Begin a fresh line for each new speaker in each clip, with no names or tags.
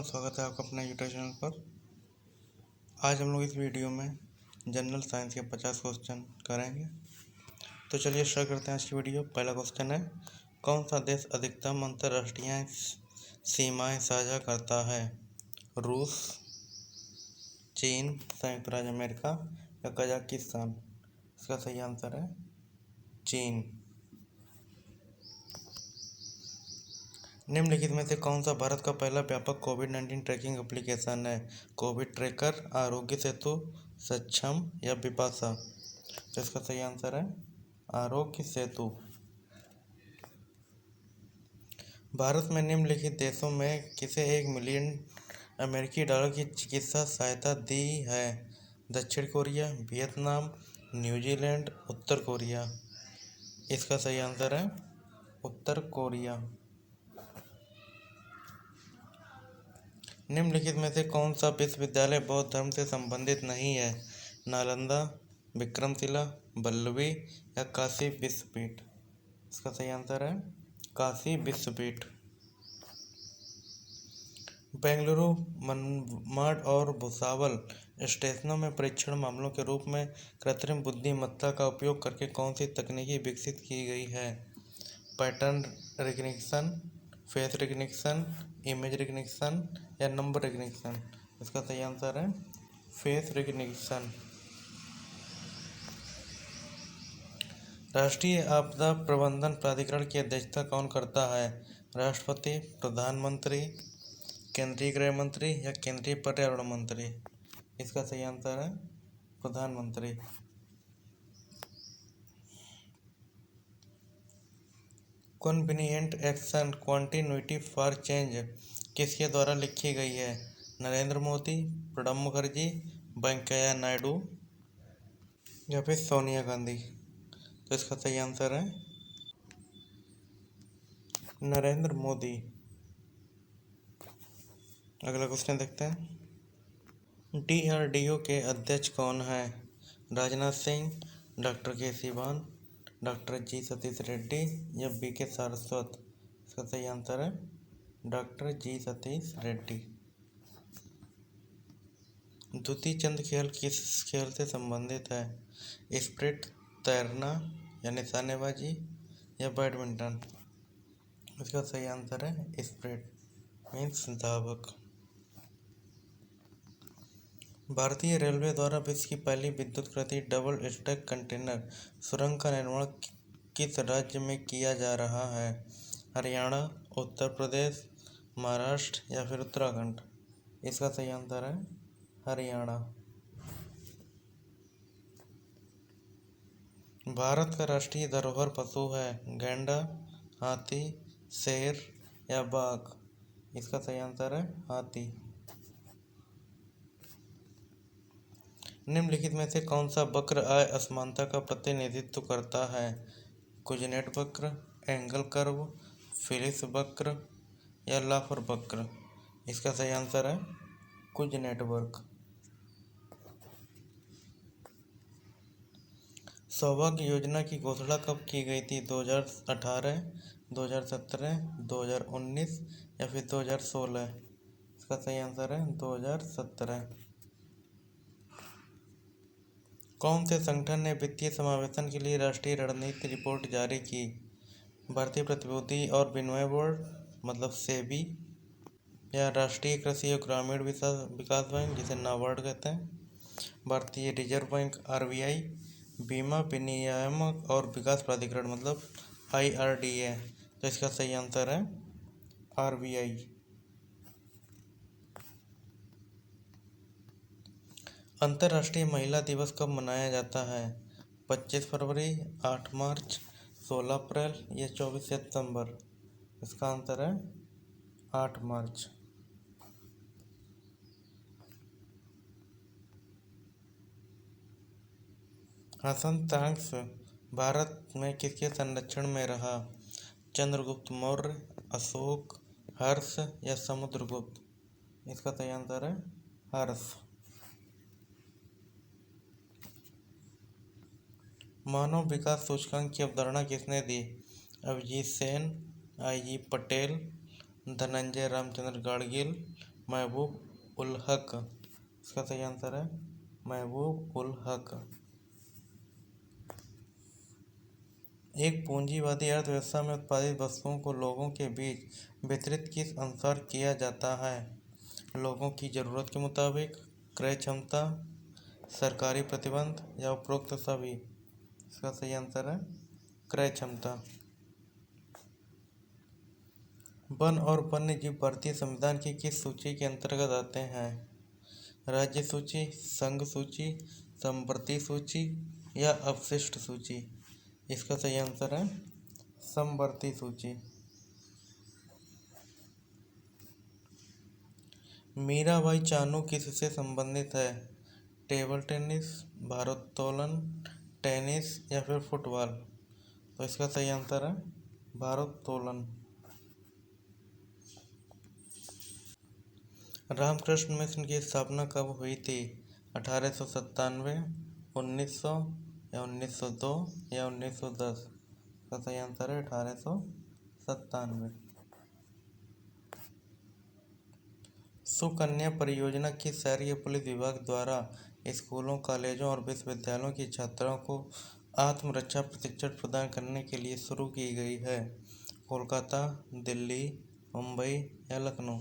स्वागत है आपका अपना यूट्यूब चैनल पर। आज हम लोग इस वीडियो में जनरल साइंस के 50 क्वेश्चन करेंगे। तो चलिए स्टार्ट करते हैं आज की वीडियो। पहला क्वेश्चन है, कौन सा देश अधिकतम अंतर्राष्ट्रीय सीमाएं साझा करता है? रूस, चीन, संयुक्त राज्य अमेरिका या कजाकिस्तान? इसका सही आंसर है चीन। निम्नलिखित में से कौन सा भारत का पहला व्यापक कोविड-19 ट्रैकिंग एप्लीकेशन है? कोविड ट्रैकर, आरोग्य सेतु, सक्षम या विपाशा? तो इसका सही आंसर है आरोग्य सेतु। भारत में निम्नलिखित देशों में किसे 1 मिलियन अमेरिकी डॉलर की चिकित्सा सहायता दी है? दक्षिण कोरिया, वियतनाम, न्यूजीलैंड, उत्तर कोरिया? इसका सही आंसर है उत्तर कोरिया। निम्नलिखित में से कौन सा विश्वविद्यालय बौद्ध धर्म से संबंधित नहीं है? नालंदा, विक्रमशिला, वल्लभी या काशी विश्वपीठ? इसका सही आंसर है काशी विश्वपीठ। बेंगलुरु, मनमाड और भुसावल स्टेशनों में परीक्षण मामलों के रूप में कृत्रिम बुद्धिमत्ता का उपयोग करके कौन सी तकनीकी विकसित की गई है? Pattern recognition, face recognition, image recognition या नंबर रिकग्निशन? इसका सही आंसर है फेस रिकग्निशन। राष्ट्रीय आपदा प्रबंधन प्राधिकरण की अध्यक्षता कौन करता है? राष्ट्रपति, प्रधानमंत्री, केंद्रीय गृह मंत्री या केंद्रीय पर्यावरण मंत्री? इसका सही आंसर है प्रधानमंत्री। Convenient action continuity for change किसके द्वारा लिखी गई है? नरेंद्र मोदी, प्रणब मुखर्जी, वेंकैया नायडू या फिर सोनिया गांधी? तो इसका सही आंसर है नरेंद्र मोदी। अगला क्वेश्चन देखते हैं। DRDO के अध्यक्ष कौन है? राजनाथ सिंह, डॉक्टर के सिवान, डॉक्टर जी सतीश रेड्डी या BK सारस्वत? इसका सही आंसर है डॉक्टर जी सतीश रेड्डी। द्युति चंद खेल किस खेल से संबंधित है? स्प्रिट, तैरना या निशानेबाजी या बैडमिंटन? इसका सही आंसर है स्प्रिट मीन्स धावक। भारतीय रेलवे द्वारा विश्व की पहली विद्युतकृत डबल स्टैक कंटेनर सुरंग का निर्माण किस राज्य में किया जा रहा है? हरियाणा, उत्तर प्रदेश, महाराष्ट्र या फिर उत्तराखंड? इसका सही आंसर है हरियाणा। भारत का राष्ट्रीय धरोहर पशु है? गैंडा, हाथी, शेर या बाघ? इसका सही आंसर है हाथी। निम्नलिखित में से कौन सा वक्र आय असमानता का प्रतिनिधित्व करता है? कुजनेट वक्र, एंगल कर्व, फिलिस वक्र या लाफर वक्र? इसका सही आंसर है कुजनेट वक्र। सौभाग्य योजना की घोषणा कब की गई थी? 2018, 2017, 2019 या फिर 2016? इसका सही आंसर है 2017। कौन से संगठन ने वित्तीय समावेशन के लिए राष्ट्रीय रणनीति रिपोर्ट जारी की? भारतीय प्रतिभूति और विनिमय बोर्ड मतलब सेबी या राष्ट्रीय कृषि और ग्रामीण विकास बैंक जिसे नाबार्ड कहते हैं, भारतीय रिजर्व बैंक RBI, बीमा विनियामक और विकास प्राधिकरण मतलब IRDA? तो इसका सही आंसर है RBI। अंतर्राष्ट्रीय महिला दिवस कब मनाया जाता है? 25 फरवरी, 8 मार्च, 16 अप्रैल या 24 सितंबर? इसका आंसर है 8 मार्च। हसन भारत में किसके संरक्षण में रहा? चंद्रगुप्त मौर्य, अशोक, हर्ष या समुद्रगुप्त? इसका सही आंसर है हर्ष। मानव विकास सूचकांक की अवधारणा किसने दी? अभिजीत सेन, IG पटेल, धनंजय रामचंद्र गाडगिल, महबूब उल हक। इसका सही आंसर है महबूब उल हक। एक पूंजीवादी अर्थव्यवस्था में उत्पादित वस्तुओं को लोगों के बीच वितरित किस अनुसार किया जाता है? लोगों की जरूरत के मुताबिक, क्रय क्षमता, सरकारी प्रतिबंध या उपरोक्त सभी। इसका सही आंसर है क्रय क्षमता। वन और वन्य जीव भारतीय संविधान की किस सूची के अंतर्गत आते हैं? राज्य सूची, संघ सूची, संवर्ती सूची या अवशिष्ट सूची। इसका सही आंसर है संवर्ती सूची। मीराबाई चानू किससे संबंधित है? टेबल टेनिस, भारोत्तोलन, टेनिस या फिर फुटबॉल। तो इसका सही आंसर है भारोत्तोलन। रामकृष्ण मिशन की स्थापना कब हुई थी? 1897, 1900 या 1902 या 1910। इसका सही आंसर है 1897। सुकन्या परियोजना किस शहर के पुलिस विभाग द्वारा स्कूलों, कॉलेजों और विश्वविद्यालयों की छात्राओं को आत्मरक्षा प्रशिक्षण प्रदान करने के लिए शुरू की गई है? कोलकाता, दिल्ली, मुंबई या लखनऊ।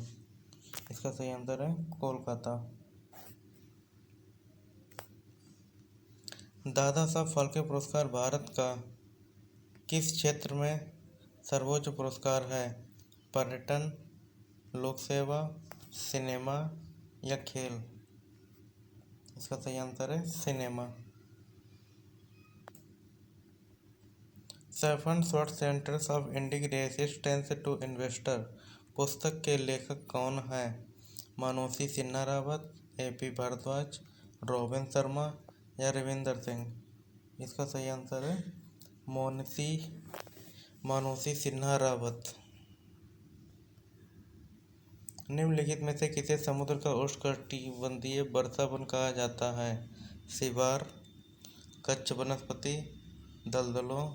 इसका सही आंसर है कोलकाता। दादा साहब फाल्के पुरस्कार भारत का किस क्षेत्र में सर्वोच्च पुरस्कार है? पर्यटन, लोक सेवा, सिनेमा या खेल। इसका सही आंसर है cinema. 7 short sentence of Indic resistance to investor पुस्तक के लेखक कौन है? मानसी सिन्हा रावत, AP भारद्वाज, रॉबिन शर्मा या रविंदर सिंह। इसका सही आंसर है मानसी सिन्हा रावत। निम्नलिखित में से किसे समुद्र का उष्णकटिबंधीय वर्षा वन कहा जाता है? सिवार, कच्छ वनस्पति, दलदलों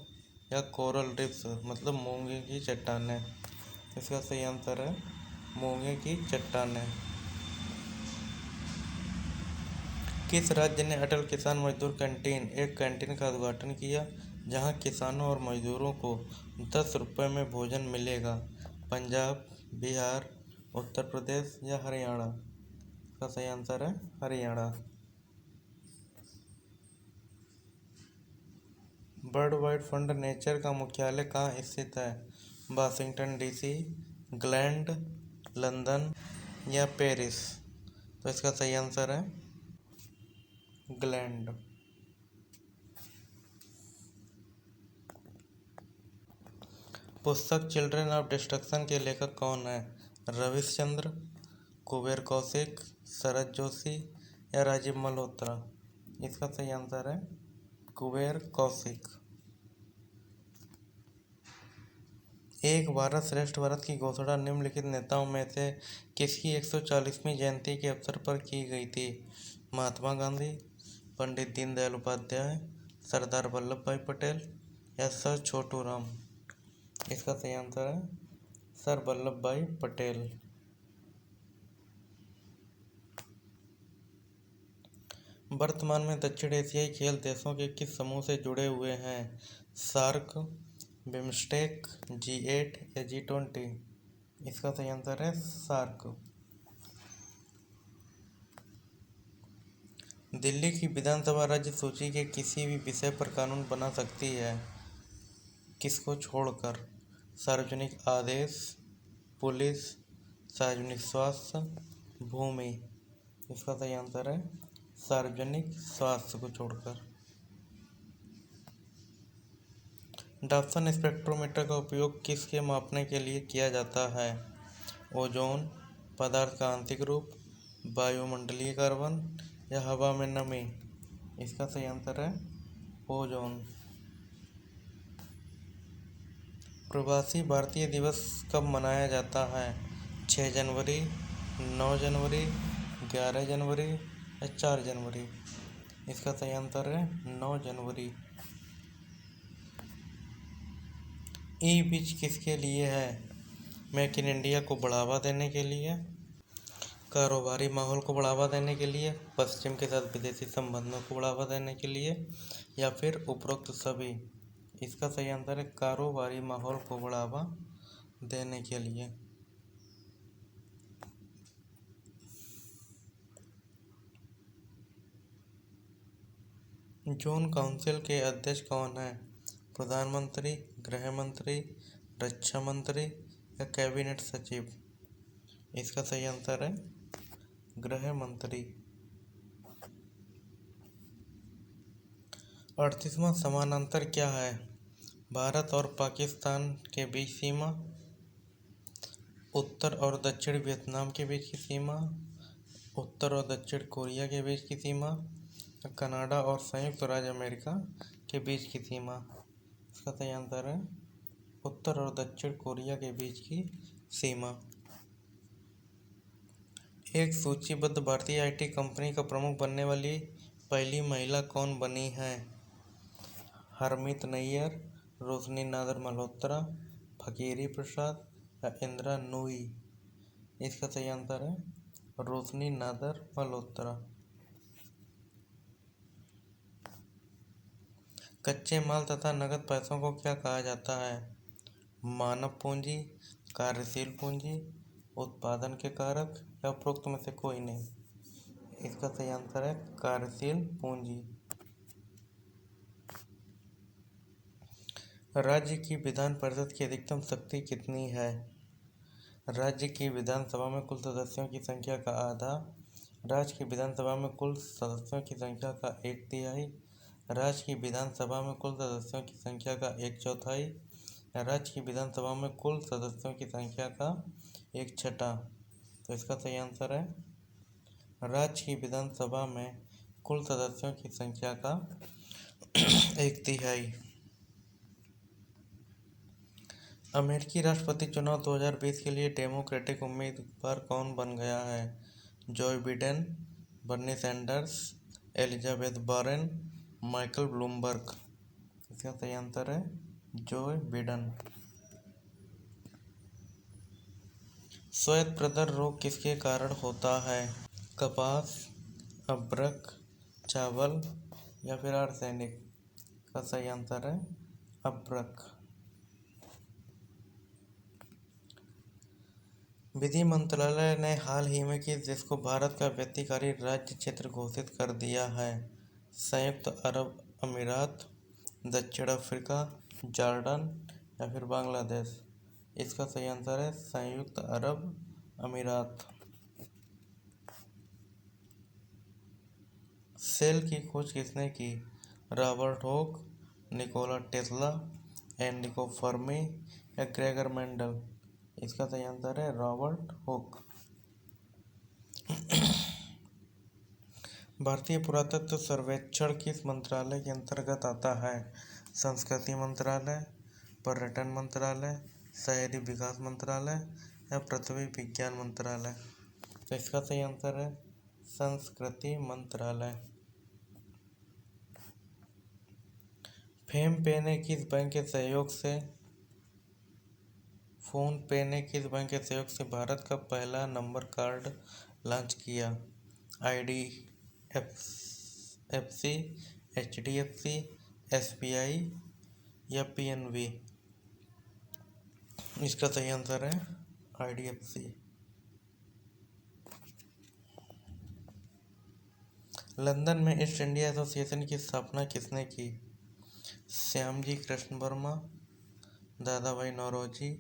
या कोरल रीफ्स मतलब मूंगे की चट्टानें। इसका सही आंसर है मूंगे की चट्टानें। किस राज्य ने अटल किसान मजदूर कैंटीन एक कैंटीन का उद्घाटन किया जहां किसानों और मजदूरों को 10 रुपये में भोजन मिलेगा? पंजाब, बिहार, उत्तर प्रदेश या हरियाणा। इसका सही आंसर है Haryana. World wide fund nature का मुख्यालय कहाँ स्थित है? वाशिंगटन DC, ग्लैंड, लंदन या पेरिस। तो इसका सही आंसर है ग्लैंड। पुस्तक चिल्ड्रन ऑफ डिस्ट्रक्शन के लेखक कौन है? रविशचंद्र, कुबेर कौशिक, शरद जोशी या राजीव मल्होत्रा। इसका सही आंसर है कुबेर कौशिक। एक भारत श्रेष्ठ भारत की घोषणा निम्नलिखित नेताओं में से किसकी 140वीं जयंती के अवसर पर की गई थी? महात्मा गांधी, पंडित दीनदयाल उपाध्याय, सरदार वल्लभ भाई पटेल या सर छोटू राम। इसका सही आंसर है सर वल्लभ भाई पटेल। वर्तमान में दक्षिण एशियाई खेल देशों के किस समूह से जुड़े हुए हैं? सार्क, बिम्स्टेक, G8 या G20। इसका सही आंसर है सार्क। दिल्ली की विधानसभा राज्य सूची के किसी भी विषय पर कानून बना सकती है किसको छोड़कर? सार्वजनिक आदेश, पुलिस, सार्वजनिक स्वास्थ्य, भूमि। इसका सही आंसर है सार्वजनिक स्वास्थ्य को छोड़कर। डॉप्सन स्पेक्ट्रोमीटर का उपयोग किसके मापने के लिए किया जाता है? ओजोन, पदार्थ का आंतरिक रूप, वायुमंडलीय कार्बन या हवा में नमी। इसका सही आंसर है ओजोन। प्रवासी भारतीय दिवस कब मनाया जाता है? 6 जनवरी, 9 जनवरी, 11 जनवरी या 4 जनवरी। इसका सही आंसर है 9 जनवरी। ई बीज किसके लिए है? मेक इन इंडिया को बढ़ावा देने के लिए, कारोबारी माहौल को बढ़ावा देने के लिए, पश्चिम के साथ विदेशी संबंधों को बढ़ावा देने के लिए, या फिर उपरोक्त सभी। इसका सही आंसर है कारोबारी माहौल को बढ़ावा देने के लिए। जोन काउंसिल के अध्यक्ष कौन है? प्रधानमंत्री, गृह मंत्री, रक्षा मंत्री या कैबिनेट सचिव? इसका सही आंसर है गृह मंत्री। 38वां समानांतर क्या है? भारत और पाकिस्तान के बीच सीमा, उत्तर और दक्षिण वियतनाम के बीच की सीमा, उत्तर और दक्षिण कोरिया के बीच की सीमा, कनाडा और संयुक्त राज्य अमेरिका के बीच की सीमा? इसका सही आंसर है उत्तर और दक्षिण कोरिया के बीच की सीमा। एक सूचीबद्ध भारतीय आईटी कंपनी का प्रमुख बनने वाली पहली महिला कौन बनी है? हरमीत नैयर, रोशनी नादर मल्होत्रा, फकीरी प्रसाद या इंदिरा नूई? इसका सही आंसर है रोशनी नादर मल्होत्रा। कच्चे माल तथा नकद पैसों को क्या कहा जाता है? मानव पूंजी, कार्यशील पूंजी, उत्पादन के कारक या उपरोक्त में से कोई नहीं? इसका सही आंसर है कार्यशील पूंजी। राज्य की विधान परिषद की अधिकतम शक्ति कितनी है? राज्य की विधानसभा में कुल सदस्यों की संख्या का आधा, राज्य की विधानसभा में कुल सदस्यों की संख्या का 1/3, राज्य की विधानसभा में कुल सदस्यों की संख्या का 1/4, राज्य की विधानसभा में कुल सदस्यों की संख्या का 1/6? तो इसका सही आंसर है राज्य की विधानसभा में कुल सदस्यों की संख्या का 1/3। अमेरिकी राष्ट्रपति चुनाव 2020 के लिए डेमोक्रेटिक उम्मीदवार कौन बन गया है? Joe Biden, Bernie Sanders, Elizabeth Warren, Michael Bloomberg? इसका सही आंसर है जो बिडेन। श्वेत प्रदर रोग किसके कारण होता है? कपास, अभ्रक, चावल या फिर आर्सेनिक? का सही आंसर है अभ्रक। विधि मंत्रालय ने हाल ही में किस देश को भारत का व्यतिकारी राज्य क्षेत्र घोषित कर दिया है? संयुक्त अरब अमीरात, दक्षिण अफ्रीका, जॉर्डन या फिर बांग्लादेश? इसका सही आंसर है संयुक्त अरब अमीरात। सेल की खोज किसने की? Robert Hooke, Nikola Tesla, Enrico Fermi या ग्रेगर मेंडल? इसका सही आंसर है रॉबर्ट हुक। भारतीय पुरातत्व सर्वेक्षण किस मंत्रालय के अंतर्गत आता है? संस्कृति मंत्रालय, पर्यटन मंत्रालय, शहरी विकास मंत्रालय या पृथ्वी विज्ञान मंत्रालय? तो इसका सही आंसर है संस्कृति मंत्रालय। फोनपे ने किस बैंक के सहयोग से भारत का पहला नंबर कार्ड लॉन्च किया? IDFC, HDFC, SBI या PNB? इसका सही आंसर है IDFC। लंदन में ईस्ट इंडिया एसोसिएशन की स्थापना किसने की? श्यामजी कृष्ण वर्मा, दादा भाई नौरोजी,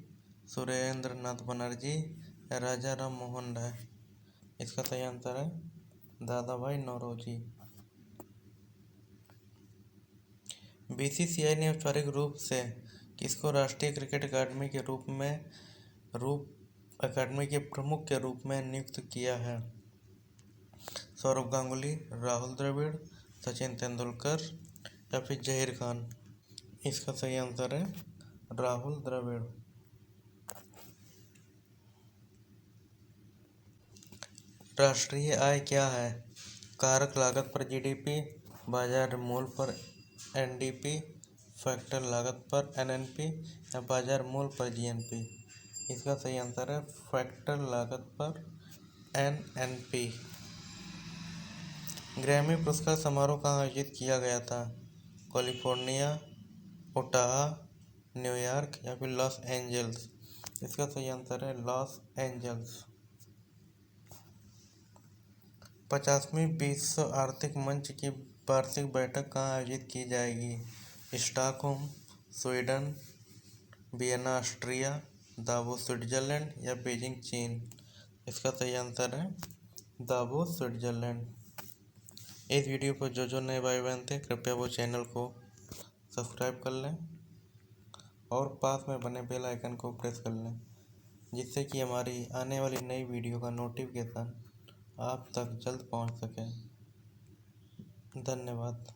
सुरेंद्र नाथ बनर्जी या राजा राम मोहन राय? इसका सही आंसर है दादा भाई नौरोजी। BCCI ने औपचारिक रूप से किसको राष्ट्रीय क्रिकेट अकादमी के प्रमुख के रूप में नियुक्त किया है? सौरव गांगुली, राहुल द्रविड़, सचिन तेंदुलकर या फिर जहीर खान? इसका सही आंसर है राहुल द्रविड़। राष्ट्रीय आय क्या है? कारक लागत पर GDP, बाजार मूल्य पर NDP, फैक्टर लागत पर NNP या बाजार मूल्य पर GNP? इसका सही आंसर है फैक्टर लागत पर UNNP। ग्रैमी पुरस्कार समारोह कहाँ आयोजित किया गया था? कैलिफोर्निया, ओटाहा, न्यूयॉर्क या फिर लॉस एंजल्स। इसका सही आंसर है लॉस एंजल्स। 50वीं विश्व आर्थिक मंच की वार्षिक बैठक कहाँ आयोजित की जाएगी? Stockholm, Sweden, Vienna Austria, Davos Switzerland या बीजिंग चीन। इसका सही आंसर है दावोस स्विट्जरलैंड। इस वीडियो पर जो नए भाई बहन थे कृपया वो चैनल को सब्सक्राइब कर लें और पास में बने बेल आइकन को प्रेस कर लें, जिससे कि हमारी आने वाली नई वीडियो का नोटिफिकेशन आप तक जल्द पहुंच सके। धन्यवाद।